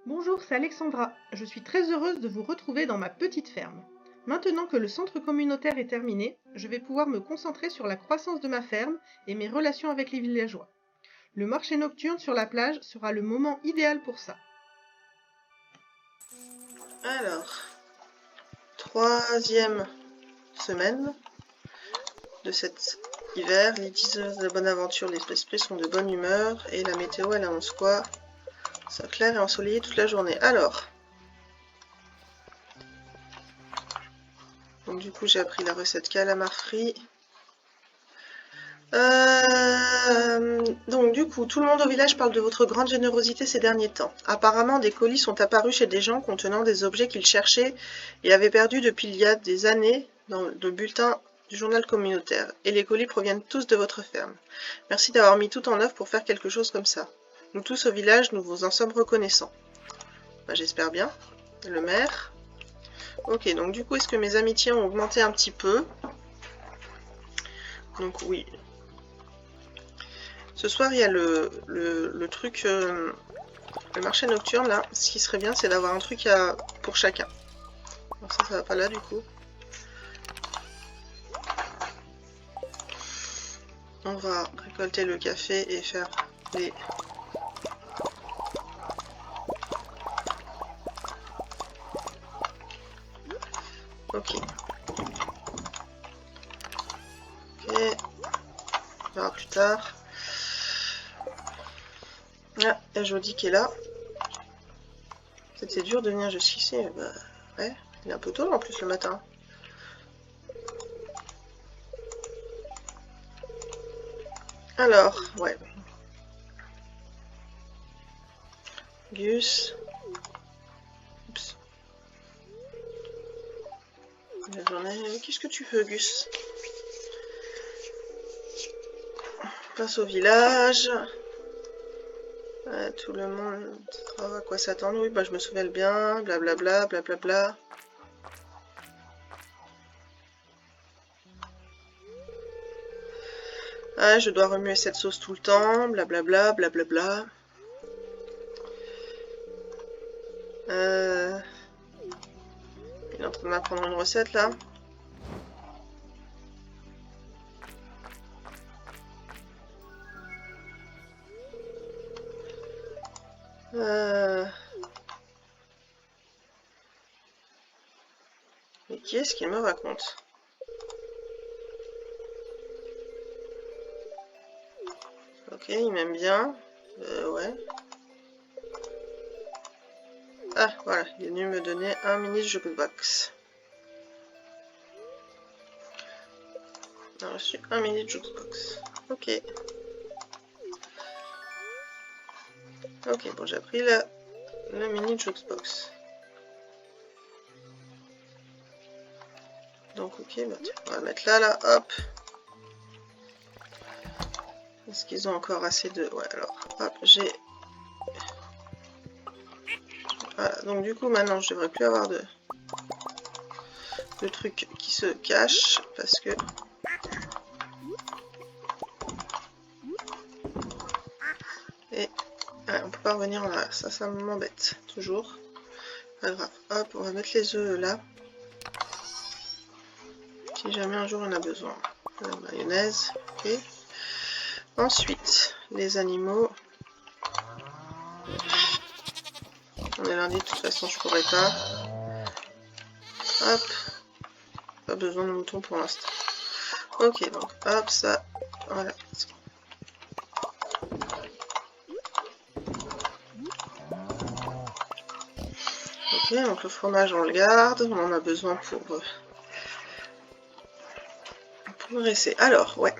Bonjour, c'est Alexandra. Je suis très heureuse de vous retrouver dans ma petite ferme. Maintenant que le centre communautaire est terminé, je vais pouvoir me concentrer sur la croissance de ma ferme et mes relations avec les villageois. Le marché nocturne sur la plage sera le moment idéal pour ça. Alors, troisième semaine de cet hiver. Les 10 heures de bonne aventure, les esprits sont de bonne humeur. Et la météo, elle annonce quoi? Ça clair et ensoleillé toute la journée. Alors, donc du coup, j'ai appris la recette calamar frit. Donc du coup, tout le monde au village parle de votre grande générosité ces derniers temps. Apparemment, des colis sont apparus chez des gens contenant des objets qu'ils cherchaient et avaient perdus depuis il y a des années dans le bulletin du journal communautaire. Et les colis proviennent tous de votre ferme. Merci d'avoir mis tout en œuvre pour faire quelque chose comme ça. Nous tous au village, nous vous en sommes reconnaissants. Bah, j'espère bien. Le maire. Ok, donc du coup, est-ce que mes amitiés ont augmenté un petit peu? Donc oui. Ce soir, il y a le truc, le marché nocturne, là. Ce qui serait bien, c'est d'avoir un truc pour chacun. Donc ça va pas là, du coup. On va récolter le café et faire les... Ok. Ok. On verra plus tard. Ah, il y a Jody qui est là. C'était dur de venir jusqu'ici. Bah, ouais, il est un peu tôt en plus le matin. Alors, ouais. Gus. Oups. La journée. Qu'est-ce que tu veux, Gus? Passe au village. Tout le monde à quoi s'attendre. Oui, bah je me souviens bien. Blablabla, blablabla. Ah, je dois remuer cette sauce tout le temps. Blablabla, blablabla. Il est en train de m'apprendre une recette là. Mais qui est-ce qu'il me raconte? Ok, il m'aime bien. Ouais. Ah, voilà, il est venu me donner un mini jukebox. On a reçu un mini jukebox. Ok. Ok, bon, j'ai pris le mini jukebox. Donc, ok, bah, tiens, on va mettre là, hop. Est-ce qu'ils ont encore assez de... Ouais, alors, hop, j'ai... Voilà, donc du coup, maintenant, je devrais plus avoir de trucs qui se cachent, parce que... Et... Ouais, on peut pas revenir en arrière, ça m'embête, toujours. Pas grave, hop, on va mettre les œufs là. Si jamais un jour on a besoin. La mayonnaise, ok. Ensuite, les animaux. On est lundi, de toute façon je pourrais pas. Hop. Pas besoin de moutons pour l'instant. Ok, donc hop, ça. Voilà. Ok, donc le fromage on le garde. On en a besoin pour essayer. Alors, ouais.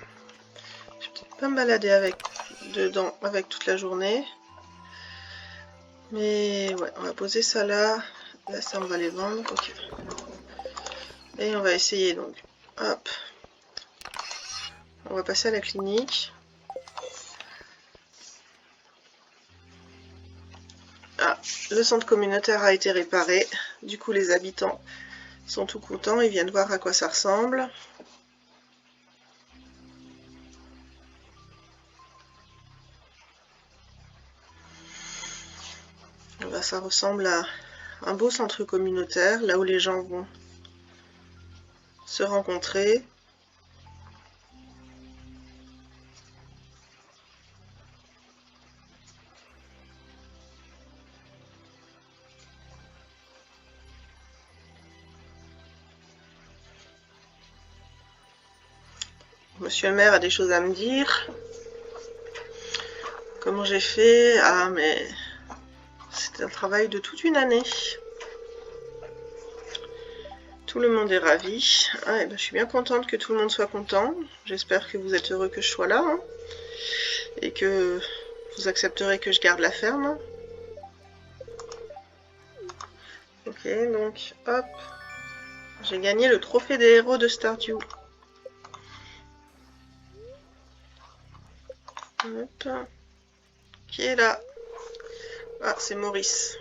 Je vais peut-être pas me balader dedans avec toute la journée. Mais ouais, on va poser ça là. Là, ça, on va les vendre. Ok. Et on va essayer donc. Hop. On va passer à la clinique. Ah, le centre communautaire a été réparé. Du coup, les habitants sont tout contents. Ils viennent voir à quoi ça ressemble. Là, ça ressemble à un beau centre communautaire, là où les gens vont se rencontrer. Monsieur le maire a des choses à me dire. Comment j'ai fait? Ah, mais c'était un travail de toute une année. Tout le monde est ravi. Ah, et ben, je suis bien contente que tout le monde soit content. J'espère que vous êtes heureux que je sois là, hein, et que vous accepterez que je garde la ferme. Ok, donc hop, j'ai gagné le trophée des héros de Stardew. Hop. Qui est là? Ah, c'est Maurice.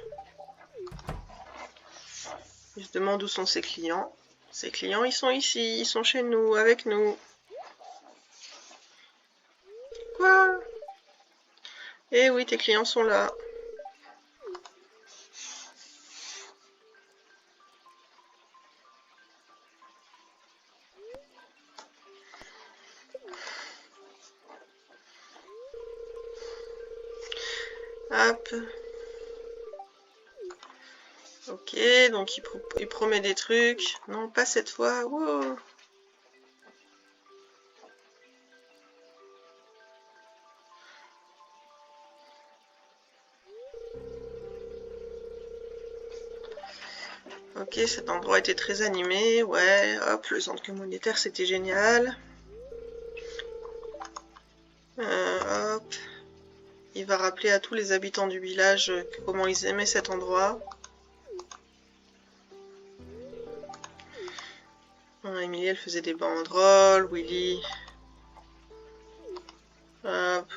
Il se demande où sont ses clients. Ses clients, ils sont ici, ils sont chez nous, avec nous. Quoi? Eh oui, tes clients sont là. Hop. Ok, donc il promet des trucs. Non, pas cette fois. Wow. Ok, cet endroit était très animé. Ouais, hop, le centre communautaire, c'était génial. Hop. Il va rappeler à tous les habitants du village comment ils aimaient cet endroit. Emilie, elle faisait des banderoles. Willy,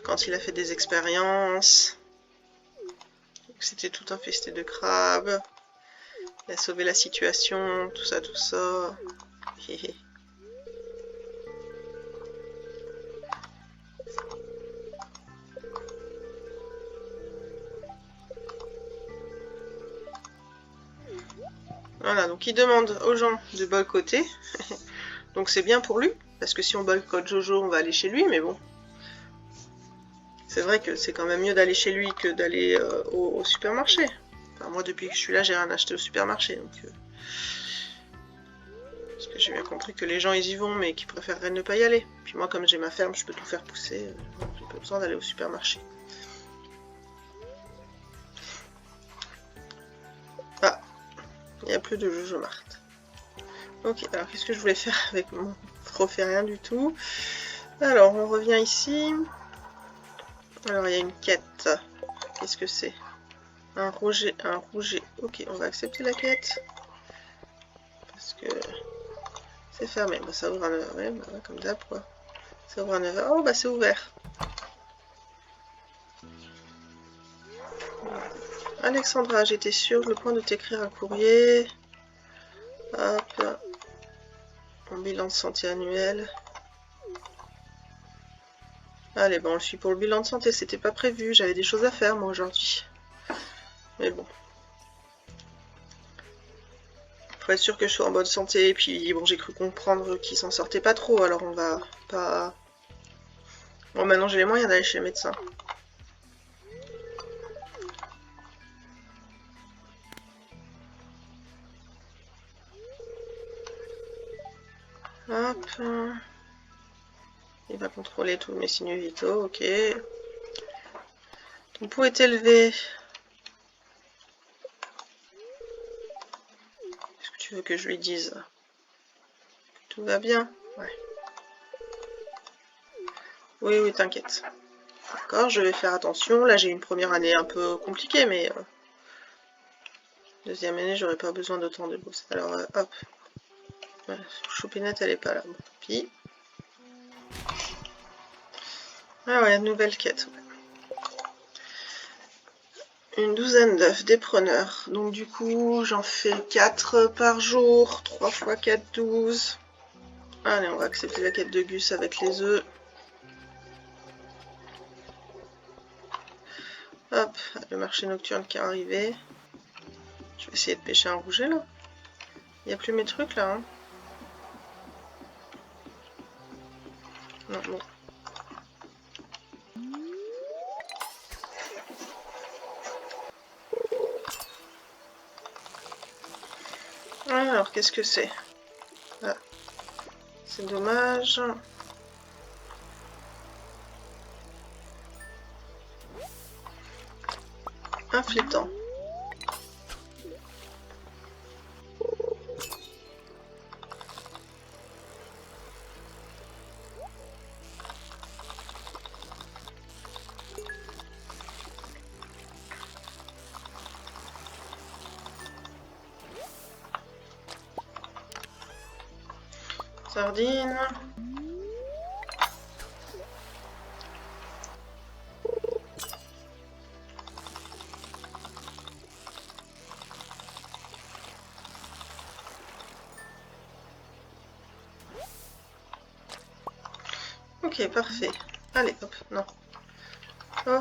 quand il a fait des expériences. C'était tout infesté de crabes. Il a sauvé la situation, tout ça, tout ça. Voilà, donc il demande aux gens de boycotter. Donc c'est bien pour lui, parce que si on boycotte Jojo, on va aller chez lui, mais bon. C'est vrai que c'est quand même mieux d'aller chez lui que d'aller au supermarché. Enfin, moi, depuis que je suis là, j'ai rien acheté au supermarché. Donc, parce que j'ai bien compris que les gens, ils y vont, mais qu'ils préféreraient ne pas y aller. Puis moi, comme j'ai ma ferme, je peux tout faire pousser. J'ai pas besoin d'aller au supermarché. Ah, il n'y a plus de Jojo Marthe. Ok, alors qu'est-ce que je voulais faire avec mon trophée? Rien du tout. Alors, on revient ici. Alors, il y a une quête. Qu'est-ce que c'est? Un rouget. Ok, on va accepter la quête. Parce que c'est fermé. Bah, ça ouvre à 9h. Ouais, bah, comme d'hab, quoi. Ça ouvre à 9h. Oh, bah, c'est ouvert. Alexandra, j'étais sûre, le point de t'écrire un courrier. Hop. Mon bilan de santé annuel. Allez, bon, on le suit pour le bilan de santé. C'était pas prévu. J'avais des choses à faire, moi, aujourd'hui. Mais bon. Faut être sûr que je sois en bonne santé. Et puis, bon, j'ai cru comprendre qu'il s'en sortait pas trop. Alors, on va pas... Bon, maintenant, j'ai les moyens d'aller chez le médecin. Hop. Il va contrôler tous mes signaux vitaux. Ok. Ton pouls est élevé. Qu'est-ce que tu veux que je lui dise? Tout va bien? Ouais. Oui, oui, t'inquiète. D'accord, je vais faire attention. Là, j'ai une première année un peu compliquée, mais deuxième année, j'aurai pas besoin d'autant de bourse. Alors, hop. Voilà, Choupinette, elle est pas là. Bon, puis... Ah ouais, nouvelle quête. Une douzaine d'œufs, des preneurs. Donc du coup, j'en fais 4 par jour. 3 x 4, 12. Allez, on va accepter la quête de Gus avec les œufs. Hop, le marché nocturne qui est arrivé. Je vais essayer de pêcher un rouget là. Il n'y a plus mes trucs là. Hein. Non, bon. Alors, qu'est-ce que c'est? Ah, c'est dommage. Un flétan. Sardine. Ok, parfait. Allez, hop, non. Oh.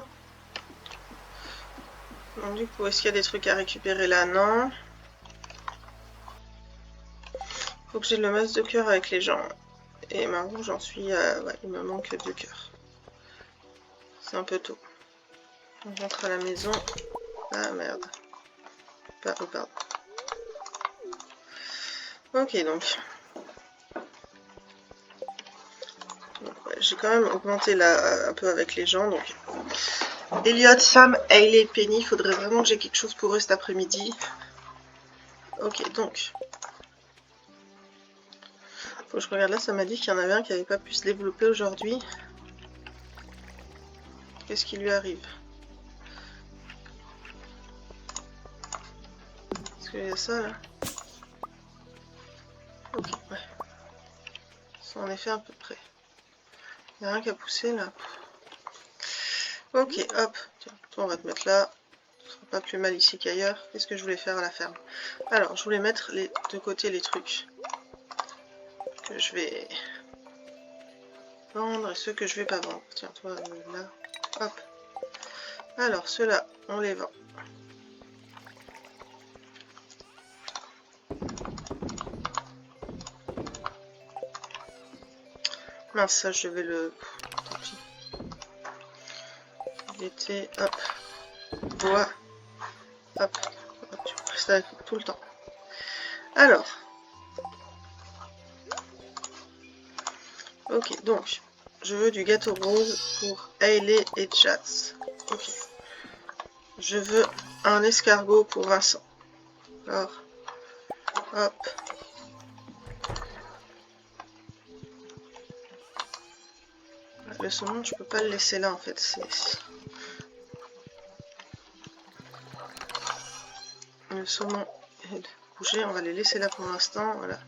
Bon, du coup, est-ce qu'il y a des trucs à récupérer là? Non. Faut que j'ai le masse de cœur avec les gens. Et marron, j'en suis à... Ouais, il me manque 2 cœurs. C'est un peu tôt. On rentre à la maison. Ah, merde. Oh, pardon. Ok, donc... Ouais, j'ai quand même augmenté là un peu avec les gens, donc... Elliot, Sam, Hailey, Penny, il faudrait vraiment que j'ai quelque chose pour eux cet après-midi. Ok, donc... Faut que je regarde là, ça m'a dit qu'il y en avait un qui n'avait pas pu se développer aujourd'hui. Qu'est-ce qui lui arrive? Est-ce qu'il y a ça là? Ok, ouais. C'est en effet à peu près. Il n'y a rien qui a poussé là. Ok, hop. Tiens, toi on va te mettre là. Ce sera pas plus mal ici qu'ailleurs. Qu'est-ce que je voulais faire à la ferme? Alors, je voulais mettre de côté les trucs que je vais vendre et ceux que je vais pas vendre. Tiens, toi là. Hop. Alors, ceux-là, on les vend. Mince, ça je vais le... Tant pis. Il était... Hop. Bois. Hop. Hop. Tu restes avec tout le temps. Alors. Ok, donc. Je veux du gâteau rose pour Hailey et Jazz. Ok. Je veux un escargot pour Vincent. Alors. Hop. Le saumon, tu peux pas le laisser là en fait. Le saumon et le rouget, on va les laisser là pour l'instant. Voilà.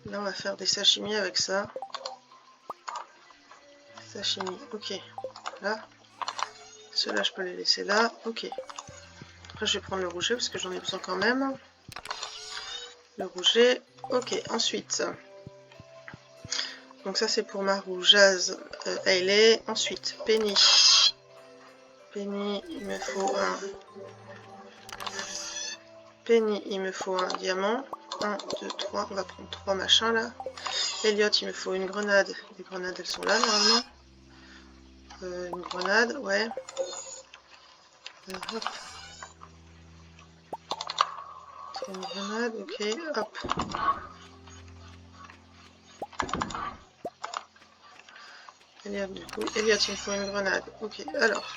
Là, on va faire des sashimi avec ça. Sashimi, ok. Là. Ceux-là, je peux les laisser là. Ok. Après, je vais prendre le rouget parce que j'en ai besoin quand même. Le rouget. Ok. Ensuite. Donc ça, c'est pour ma rougeaze Hailey. Ensuite, Penny. Penny, il me faut un... Penny, il me faut un diamant. 1, 2, 3. On va prendre 3 machins là. Elliot, il me faut une grenade. Les grenades, elles sont là normalement. Une grenade, ouais. Hop. Une grenade, ok. Hop. Elliot, du coup, Elliot, il me faut une grenade. Ok, alors.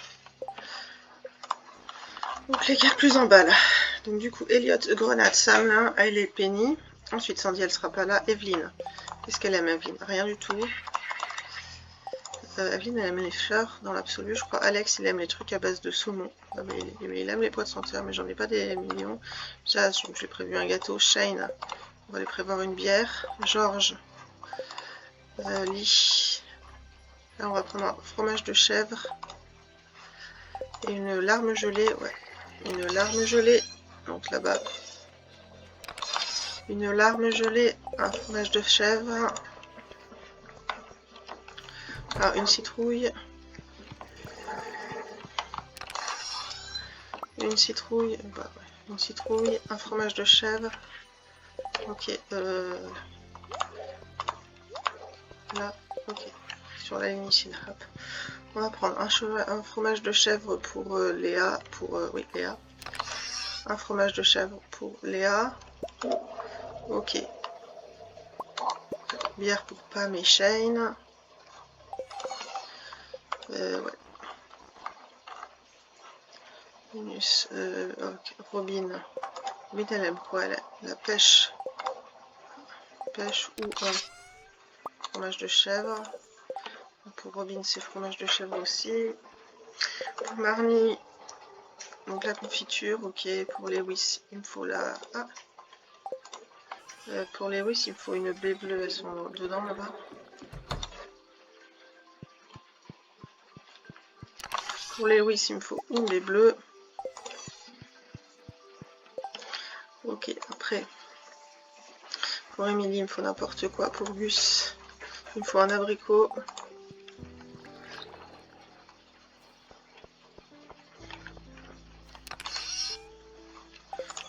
Donc les cartes plus en bas là. Donc du coup, Elliot, grenade, Sam, là, Hailey, Penny. Ensuite, Sandy, elle sera pas là. Evelyne. Qu'est-ce qu'elle aime, Evelyne? Rien du tout. Evelyne, elle aime les fleurs dans l'absolu, je crois. Alex, il aime les trucs à base de saumon. Ah, mais il aime les pois de senteur, mais j'en ai pas des millions. Jazz, j'ai prévu un gâteau. Shane, on va lui prévoir une bière. George, Lee. Là, on va prendre un fromage de chèvre. Et une larme gelée, ouais. Une larme gelée. Donc là-bas. Une larme gelée, un fromage de chèvre. Alors, une citrouille. Une citrouille, bah ouais, une citrouille, un fromage de chèvre. Ok, là, ok, sur la ligne ici, là, hop. On va prendre un fromage de chèvre pour Léa, oui, Léa. Un fromage de chèvre pour Léa. Ok. Bière pour Pam et Shane. Ouais. Minus, okay. Robin. Robin, elle aime quoi? La pêche. Pêche ou un fromage de chèvre. Pour Robin, c'est fromage de chèvre aussi. Pour Marnie, donc la confiture, ok. Pour Lewis, il me faut la... Ah, pour Lewis, il me faut une baie bleue, elles sont dedans là-bas. Pour Lewis, il me faut une baie bleue. Ok, après, pour Emily, il me faut n'importe quoi. Pour Gus, il me faut un abricot.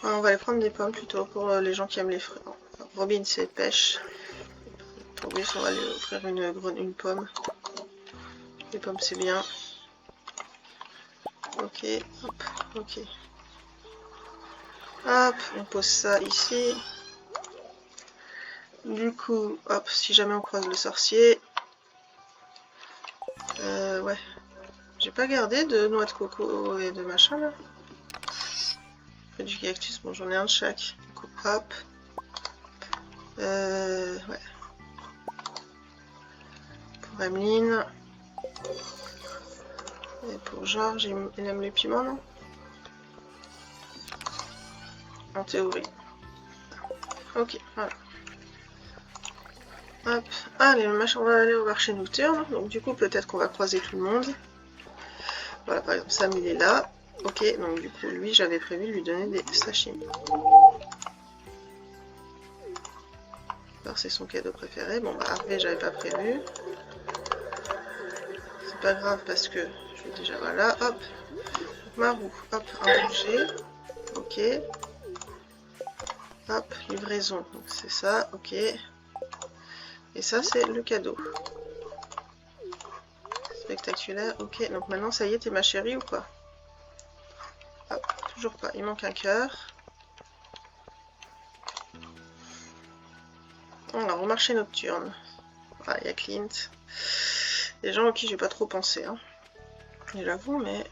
On va aller prendre des pommes plutôt pour les gens qui aiment les fruits. Robin, c'est pêche. Pour Gus, on va lui offrir une pomme. Les pommes, c'est bien. Ok, hop, ok. Hop, on pose ça ici. Du coup, hop, si jamais on croise le sorcier. Ouais. J'ai pas gardé de noix de coco et de machin là. Du cactus, bon j'en ai un de chaque. Du coup, hop. Ouais. Pour Emeline. Et pour Georges, il aime les piments, non? En théorie. Ok, voilà. Hop. Allez, on va aller au marché nocturne. Donc du coup, peut-être qu'on va croiser tout le monde. Voilà, par exemple, Sam, il est là. Ok, donc du coup, lui, j'avais prévu de lui donner des sashimi. Alors, c'est son cadeau préféré. Bon, bah, Harvey, j'avais pas prévu. C'est pas grave parce que je vais déjà, voilà, hop. Marou, hop, un bouger. Ok. Hop, livraison. Donc c'est ça, ok. Et ça, c'est le cadeau. Spectaculaire, ok. Donc maintenant, ça y est, t'es ma chérie ou quoi? Hop, toujours pas. Il manque un cœur. Alors, au marché nocturne. Ah, il y a Clint. Des gens auxquels j'ai pas trop pensé. Hein. J'avoue, mais...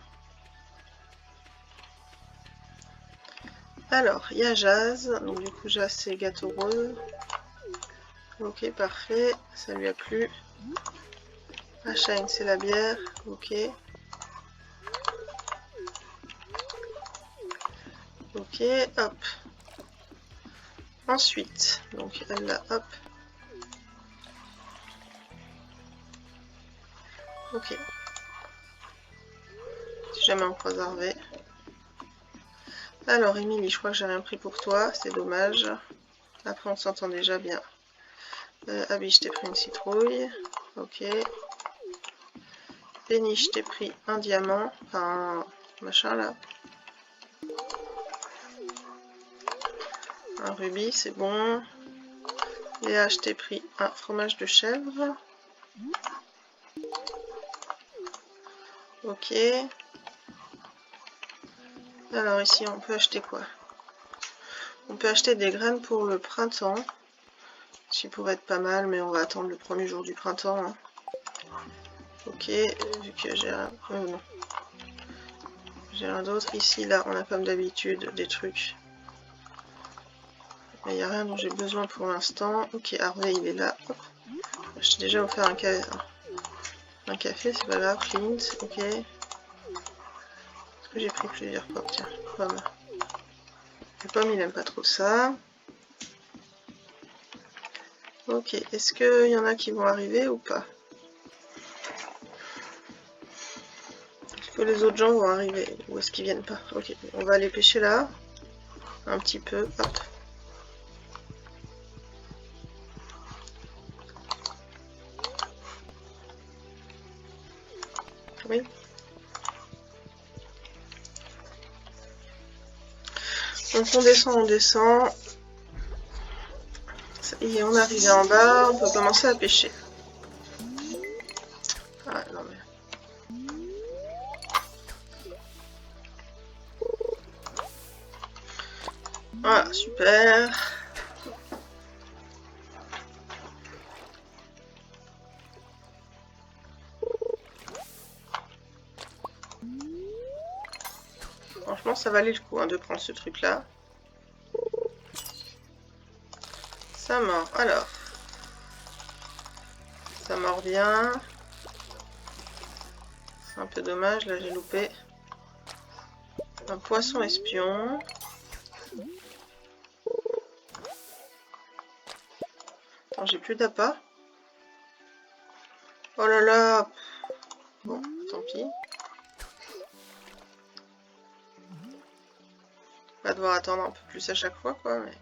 Alors, il y a Jazz. Donc du coup, Jazz, c'est gâteau rose. Ok, parfait. Ça lui a plu. Ah, Shine, c'est la bière. Ok. Ok, hop. Ensuite, donc elle là, hop. Ok. Si jamais on croise Harvey. Alors, Émilie, je crois que j'ai rien pris pour toi. C'est dommage. Après, on s'entend déjà bien. Abby, je t'ai pris une citrouille. Ok. Penny, je t'ai pris un diamant. Enfin, un machin là. Un rubis, c'est bon. Léa, je t'ai pris un fromage de chèvre. Ok. Alors ici, on peut acheter quoi? On peut acheter des graines pour le printemps. Ce qui pourrait être pas mal, mais on va attendre le premier jour du printemps. Hein. Ok, vu que j'ai un... non. J'ai rien d'autre. Ici, là, on a comme d'habitude des trucs. Mais il n'y a rien dont j'ai besoin pour l'instant. Ok, Harvey, il est là. Je t'ai déjà offert un café, c'est pas grave. Clint, ok. Est-ce que j'ai pris plusieurs pommes? Tiens, pommes. Les pommes, il aime pas trop ça. Ok, est-ce qu'il y en a qui vont arriver ou pas? Est-ce que les autres gens vont arriver? Ou est-ce qu'ils viennent pas? Ok, on va aller pêcher là. Un petit peu, hop. Oui. Donc on descend, on descend. Et on arrive en bas, on peut commencer à pêcher. Ah non mais... Voilà, super. Franchement, ça valait le coup hein, de prendre ce truc-là. Ça mord. Alors. Ça mord bien. C'est un peu dommage, là j'ai loupé. Un poisson espion. Attends, j'ai plus d'appât. Oh là là. Bon, tant pis. On va devoir attendre un peu plus à chaque fois, quoi. Mais...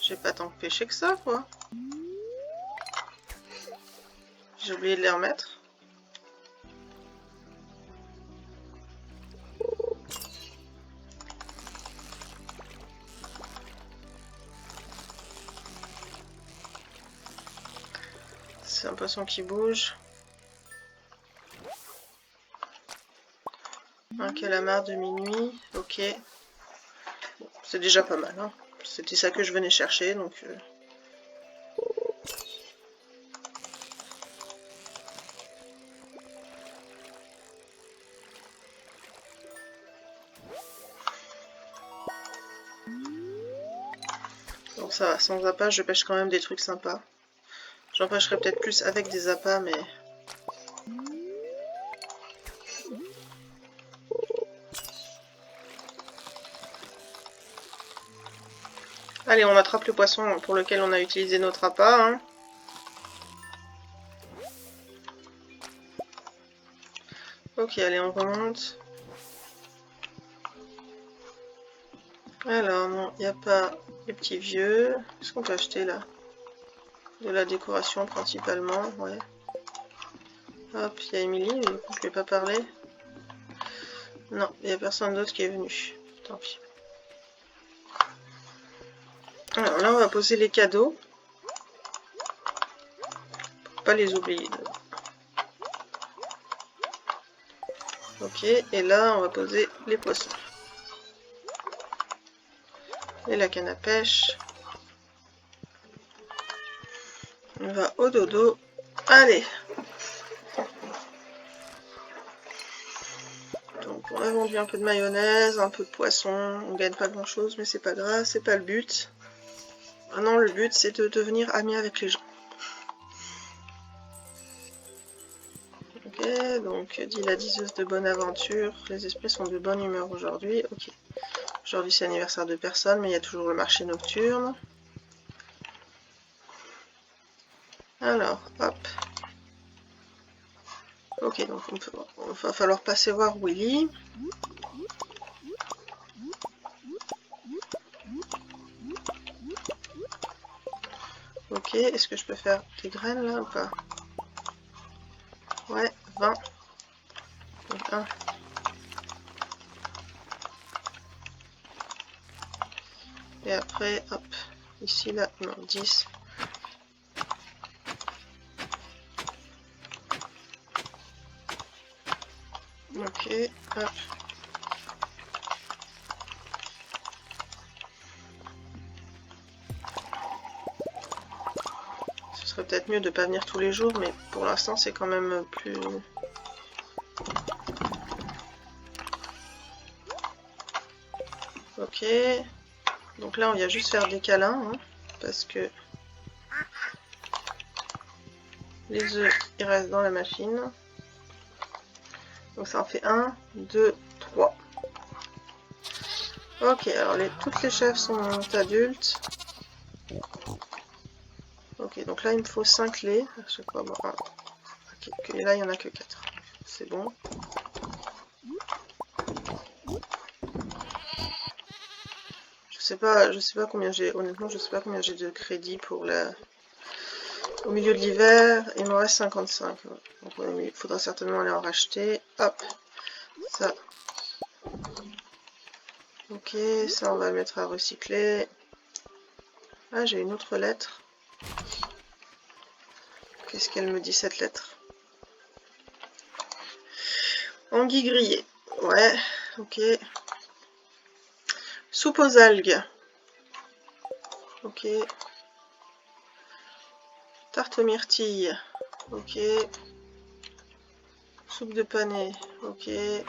j'ai pas tant pêché que ça, quoi. J'ai oublié de les remettre. C'est un poisson qui bouge. Un calamar de minuit, ok. Bon, c'est déjà pas mal, hein. C'était ça que je venais chercher, donc... Donc ça va, sans appât, je pêche quand même des trucs sympas. J'en pêcherai peut-être plus avec des appâts, mais... allez, on attrape le poisson pour lequel on a utilisé notre appât, hein. Ok, allez, on remonte. Alors, non, il n'y a pas les petits vieux. Qu'est-ce qu'on peut acheter, là? De la décoration, principalement, ouais. Hop, il y a Émilie, mais du coup, je ne lui ai pas parlé. Non, il n'y a personne d'autre qui est venu. Tant pis. Alors là, on va poser les cadeaux. Pour pas les oublier. Ok, et là, on va poser les poissons. Et la canne à pêche. On va au dodo. Allez. Donc on a vendu un peu de mayonnaise, un peu de poisson. On gagne pas grand chose, mais c'est pas grave, c'est pas le but. Maintenant le but c'est de devenir ami avec les gens. Ok, donc dit la diseuse de bonne aventure. Les esprits sont de bonne humeur aujourd'hui. Ok. Aujourd'hui c'est l'anniversaire de personne, mais il y a toujours le marché nocturne. Alors, hop. Ok, donc on va falloir passer voir Willy. Ok, est-ce que je peux faire des graines là ou pas? Ouais, 20. Donc 1. Et après, hop, ici là, non, 10. Ok, hop. Ce serait peut-être mieux de pas venir tous les jours, mais pour l'instant c'est quand même plus... Ok. Donc là on vient juste faire des câlins, hein, parce que les œufs ils restent dans la machine. Donc ça en fait 1, 2, 3. Ok, alors toutes les chèvres sont adultes. Ok, donc là il me faut 5 laits. À chaque fois, bon, ok, et là il n'y en a que 4. C'est bon. Je sais pas combien j'ai, honnêtement je sais pas combien j'ai de crédit pour la... Au milieu de l'hiver, il me reste 55. Donc il faudra certainement aller en racheter. Hop, ça. Ok, ça on va le mettre à recycler. Ah, j'ai une autre lettre. Qu'est-ce qu'elle me dit cette lettre? Anguille grillée. Ouais, ok. Soupe aux algues. Ok. Tarte aux myrtilles. Ok. Soupe de panais. Ok. De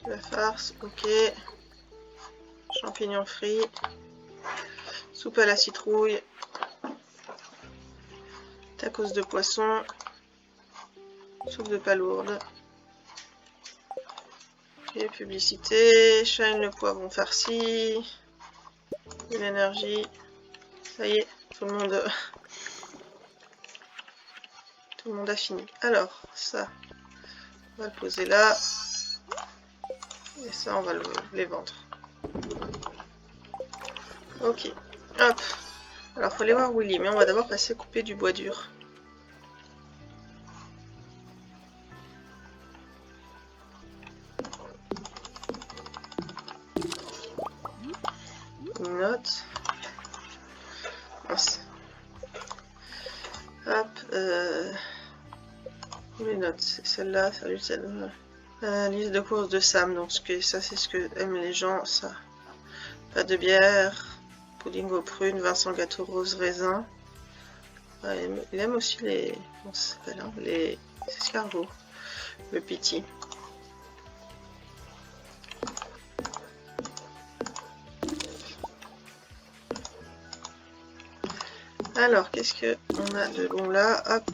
la farce. Ok. Champignons frits. Soupe à la citrouille. Tacos de poisson. Soupe de palourde. Ok, publicité. Shine le poivron farci. De l'énergie. Ça y est, tout le monde a fini. Alors, ça, on va le poser là. Et ça, on va les vendre. Ok. Hop. Alors, faut aller voir Willy, mais on va d'abord passer couper du bois dur. Une note. Mince. Hop. Les notes, c'est celle-là, celle-là. Liste de courses de Sam, donc ça c'est ce que aiment les gens, ça. Pas de bière, pudding aux prunes, Vincent gâteau rose raisin. Ouais, il aime aussi les, comment ça s'appelle, hein, les escargots, le piti. Alors, qu'est-ce que on a de bon là? Hop.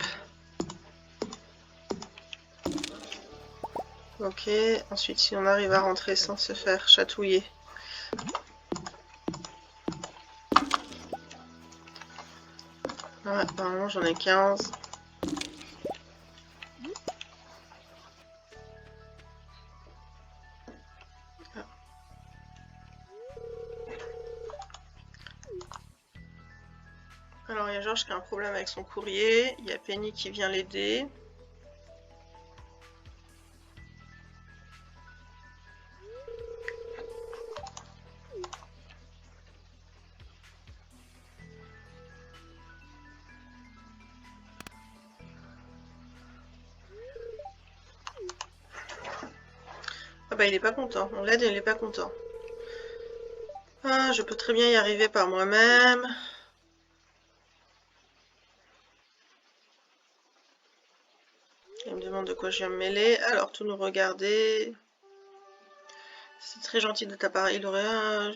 Ok, ensuite si on arrive à rentrer sans se faire chatouiller. Ouais, apparemment j'en ai 15. Alors il y a Georges qui a un problème avec son courrier, il y a Penny qui vient l'aider. Ah bah il est pas content, on l'aide et il est pas content. Ah, je peux très bien y arriver par moi-même. Il me demande de quoi je viens me mêler. Alors, tout nous regarder. C'est très gentil de ta part. Il aurait un...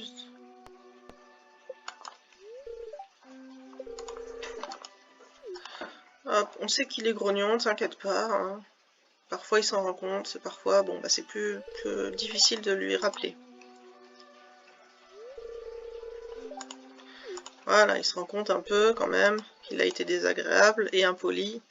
Hop, on sait qu'il est grognon, t'inquiète pas. Hein. Parfois il s'en rend compte, parfois bon bah c'est plus difficile de lui rappeler. Voilà, il se rend compte un peu quand même qu'il a été désagréable et impoli.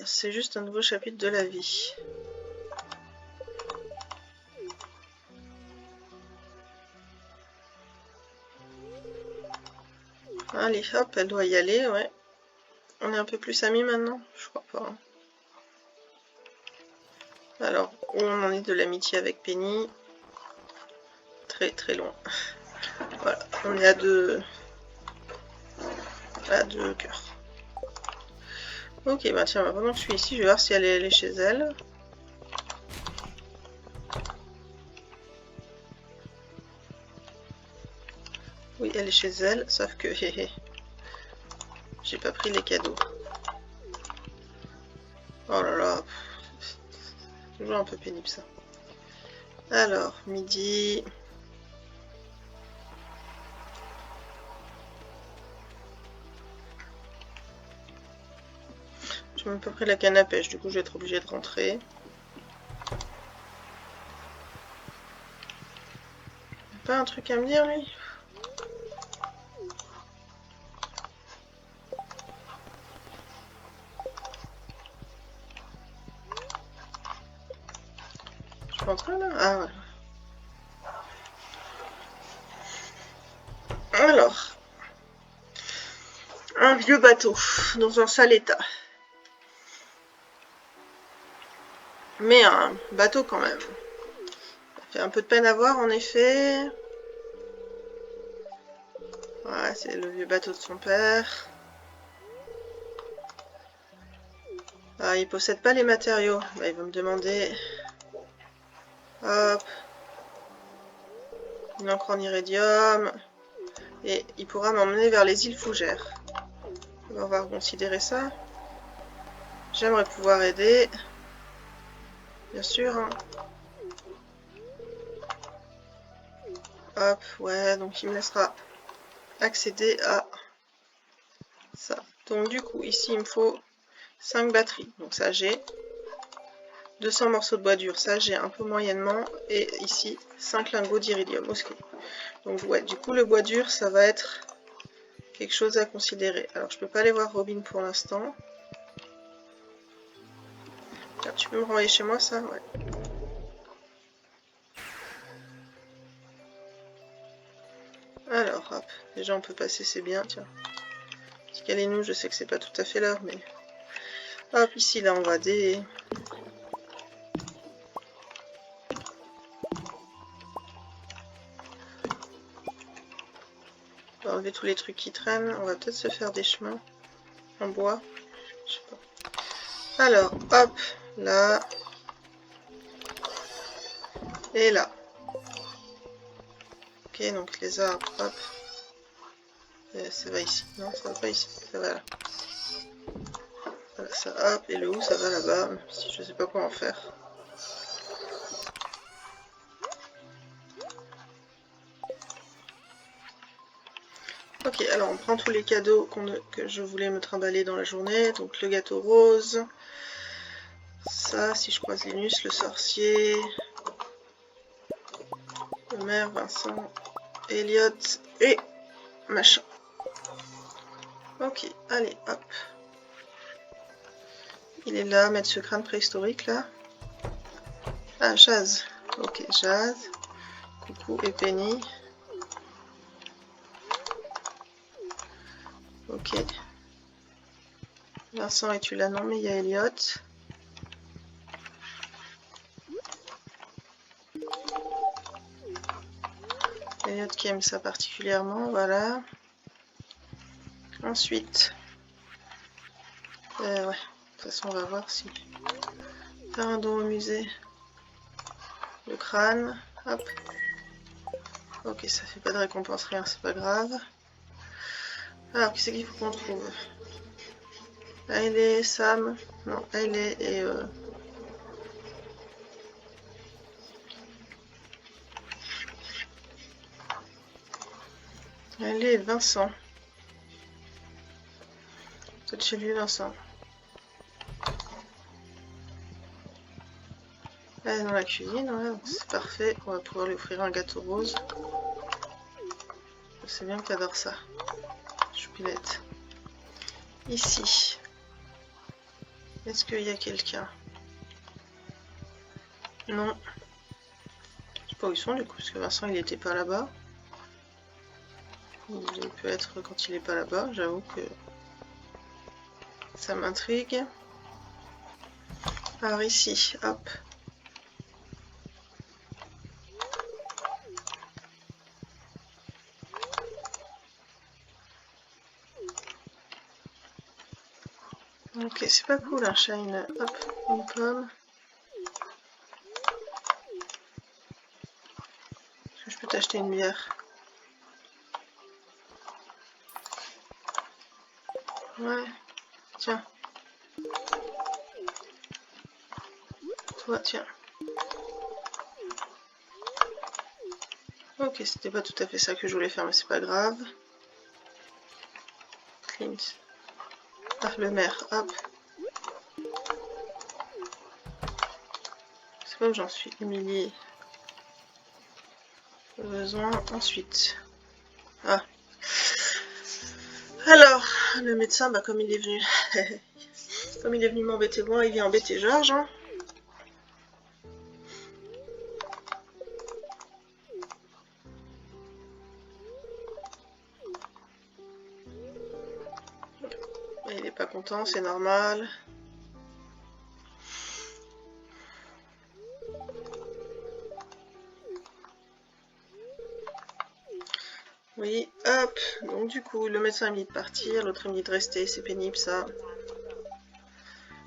C'est juste un nouveau chapitre de la vie. Allez, hop, elle doit y aller, ouais. On est un peu plus amis maintenant? Je crois pas. Hein. Alors, où on en est de l'amitié avec Penny? Très très loin. Voilà, on est à deux cœurs. Ok, bah tiens, pendant que je suis ici, je vais voir si elle est chez elle. Oui, elle est chez elle, sauf que j'ai pas pris les cadeaux. Oh là là, c'est toujours un peu pénible ça. Alors, midi. J'ai même pas pris la canne à pêche, du coup je vais être obligée de rentrer. Pas un truc à me dire lui? Je suis en train là? Ah ouais. Alors, un vieux bateau, dans un sale état. Mais un bateau quand même. Ça fait un peu de peine à voir en effet. Ouais, c'est le vieux bateau de son père. Ah, il possède pas les matériaux. Bah, il va me demander... Hop. Une encre en iridium. Et il pourra m'emmener vers les îles Fougères. On va considérer ça. J'aimerais pouvoir aider. Bien sûr. Hein. Hop, ouais, donc il me laissera accéder à ça. Donc du coup, ici, il me faut 5 batteries. Donc ça, j'ai 200 morceaux de bois dur. Ça, j'ai un peu moyennement. Et ici, 5 lingots d'iridium. Ok. Donc ouais, du coup, le bois dur, ça va être quelque chose à considérer. Alors, je peux pas aller voir Robin pour l'instant. Tu peux me renvoyer chez moi, ça? Ouais. Alors, hop. Déjà, on peut passer, c'est bien, tiens. Petit câlez-nous, je sais que c'est pas tout à fait l'heure, mais... Hop, ici, là, on va on va enlever tous les trucs qui traînent. On va peut-être se faire des chemins en bois. Je sais pas. Alors, hop, là. Et là. Ok, donc les arbres, hop. Ça va ici. Non, ça va pas ici. Ça va là. Voilà, ça, hop. Et le où, ça va là-bas. Même si je sais pas quoi en faire. Ok, alors on prend tous les cadeaux que je voulais me trimballer dans la journée. Donc le gâteau rose. Ça, si je croise Linus, le sorcier. Le maire, Vincent. Elliot. Et machin. Ok, allez, hop. Il est là, mettre ce crâne préhistorique là. Ah, Jazz. Ok, Jazz. Coucou et Penny. Ok. Vincent, es-tu là? Non, mais il y a Elliot. Elliot qui aime ça particulièrement, voilà. Ensuite, ouais, de toute façon, on va voir si... Faire un don au musée. Le crâne, hop. Ok, ça fait pas de récompense, rien, c'est pas grave. Alors, qui c'est qu'il faut qu'on trouve? Hailey, Sam, non, Hailey et... Hailey et Vincent. Peut-être chez lui, Vincent. Elle est dans la cuisine, ouais, c'est parfait. On va pouvoir lui offrir un gâteau rose. Je sais bien que t'adores ça. Choupinette. Ici. Est-ce qu'il y a quelqu'un? Non. Je sais pas où ils sont du coup, parce que Vincent il était pas là-bas. Il peut être quand il est pas là-bas, j'avoue que ça m'intrigue. Alors ici, hop. Ok, c'est pas cool un shine. Hop, une pomme. Est-ce que je peux t'acheter une bière? Ouais, tiens. Toi, tiens. Ok, c'était pas tout à fait ça que je voulais faire, mais c'est pas grave. Clint. Ah, le maire, hop. C'est pas où j'en suis, Émilie. Besoin, ensuite. Ah. Alors, le médecin, bah comme il est venu... comme il est venu m'embêter moi, il vient embêter Georges. Hein. content, c'est normal. Oui, hop. Donc du coup, le médecin me dit de partir, l'autre me dit de rester, c'est pénible ça.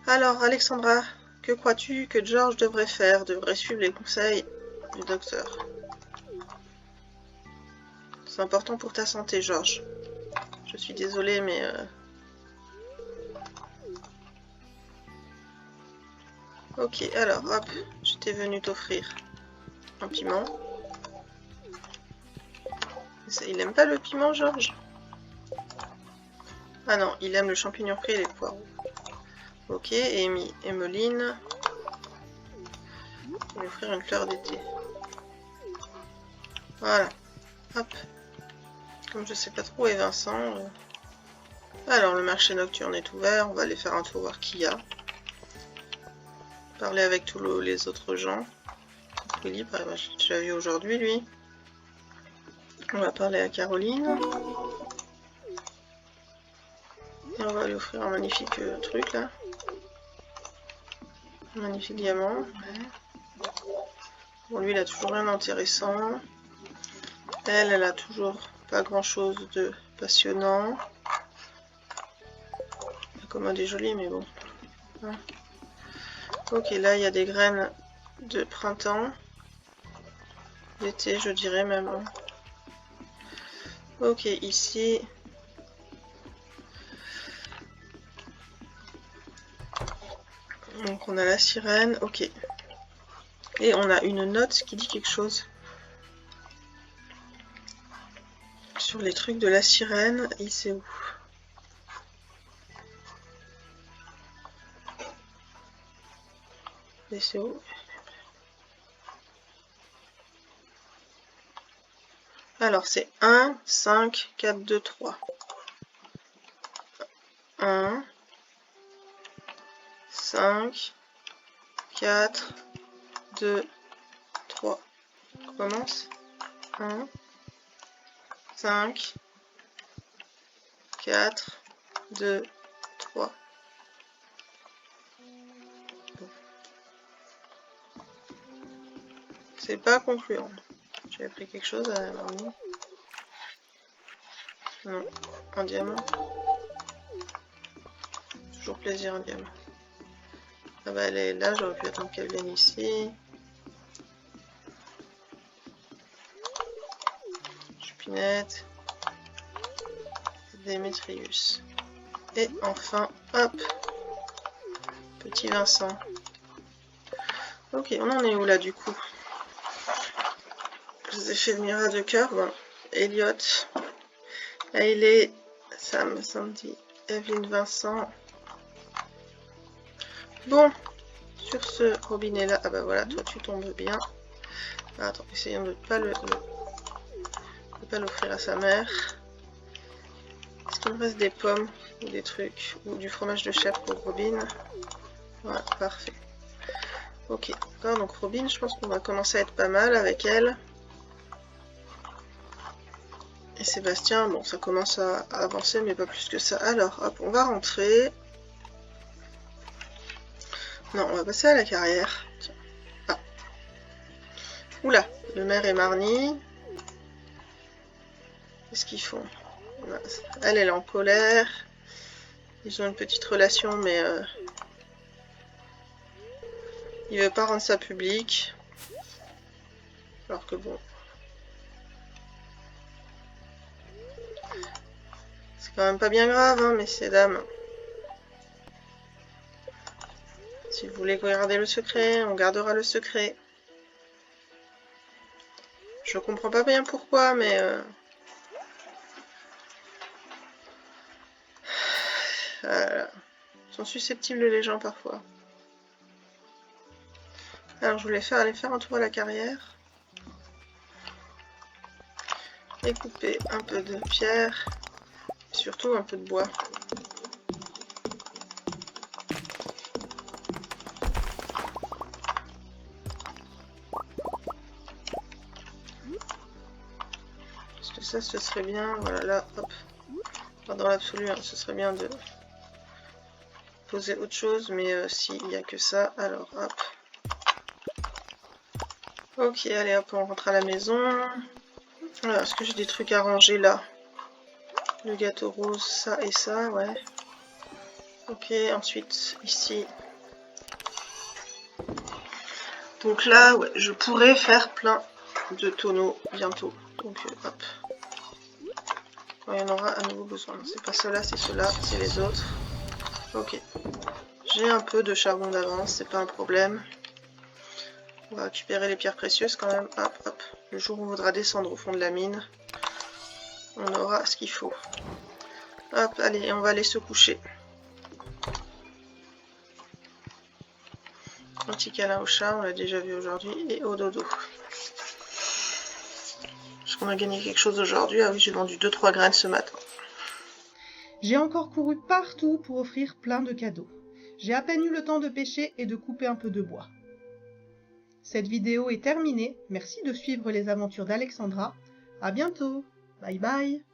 Alors, Alexandra, que crois-tu que George devrait faire? Devrait suivre les conseils du docteur. C'est important pour ta santé, George. Je suis désolée, mais... Ok, alors, hop, j'étais venue t'offrir un piment. Il aime pas le piment, George? Ah non, il aime le champignon frit et les poireaux. Ok, et Emeline. Je vais lui offrir une fleur d'été. Voilà, hop. Comme je sais pas trop où est Vincent. Alors, le marché nocturne est ouvert, on va aller faire un tour voir qui y a. Parler avec tous les autres gens. Willy, bah, j'ai déjà vu aujourd'hui, lui. On va parler à Caroline. Et on va lui offrir un magnifique truc, là. Un magnifique diamant. Ouais. Bon, lui, il a toujours rien d'intéressant. Elle a toujours pas grand-chose de passionnant. La commode est jolie, mais bon. Hein. Ok, là, il y a des graines de printemps. D'été, je dirais même. Hein. Ok, ici... Donc on a la sirène, ok. Et on a une note qui dit quelque chose. Sur les trucs de la sirène, il sait où? Et c'est où? Alors c'est 1, 5, 4, 2, 3. 1, 5, 4, 2, 3. On commence. 1, 5, 4, 2, 3. C'est pas concluant. J'avais pris quelque chose à la marmite. Non, un diamant. Toujours plaisir, un diamant. Ah bah elle est là, j'aurais pu attendre qu'elle vienne ici. Chupinette. Démétrius. Et enfin, hop, petit Vincent. Ok, on en est où là du coup? Je vous ai fait venir à deux cœurs. Bon. Elliot, Hailey, Sam, Sandy, Evelyne, Vincent. Bon, sur ce robinet là, ah bah voilà, toi tu tombes bien. Ah, attends, essayons de ne pas l'offrir à sa mère. Est-ce qu'il me reste des pommes ou des trucs ou du fromage de chèvre pour Robin? Voilà, parfait. Ok, d'accord, donc Robin, je pense qu'on va commencer à être pas mal avec elle. Et Sébastien, bon, ça commence à avancer, mais pas plus que ça. Alors, hop, on va rentrer. Non, on va passer à la carrière. Tiens. Ah. Oula, le maire et Marnie. Qu'est-ce qu'ils font? Elle est en colère. Ils ont une petite relation, mais il veut pas rendre ça public. Alors que bon. C'est quand même pas bien grave, hein, messieurs, dames. Si vous voulez garder le secret, on gardera le secret. Je comprends pas bien pourquoi, mais... Voilà. Ils sont susceptibles les gens parfois. Alors je voulais aller faire un tour à la carrière. Et couper un peu de pierre. Et surtout un peu de bois. Parce que ça, ce serait bien. Voilà, là, hop. Enfin, dans l'absolu, hein, ce serait bien de poser autre chose, mais s'il n'y a que ça, alors hop. Ok, allez hop, on rentre à la maison. Alors, est-ce que j'ai des trucs à ranger là? Le gâteau rose, ça et ça, ouais. Ok, ensuite ici. Donc là, ouais, je pourrais faire plein de tonneaux bientôt. Donc hop. Ouais, il y en aura à nouveau besoin. C'est pas cela, c'est cela, c'est les autres. Ok. J'ai un peu de charbon d'avance, c'est pas un problème. On va récupérer les pierres précieuses quand même. Hop, hop. Le jour où on voudra descendre au fond de la mine, on aura ce qu'il faut. Hop, allez, on va aller se coucher. Un petit câlin au chat, on l'a déjà vu aujourd'hui, et au dodo. Est-ce qu'on a gagné quelque chose aujourd'hui? Ah oui, j'ai vendu 2-3 graines ce matin. J'ai encore couru partout pour offrir plein de cadeaux. J'ai à peine eu le temps de pêcher et de couper un peu de bois. Cette vidéo est terminée, merci de suivre les aventures d'Alexandra. À bientôt, bye bye.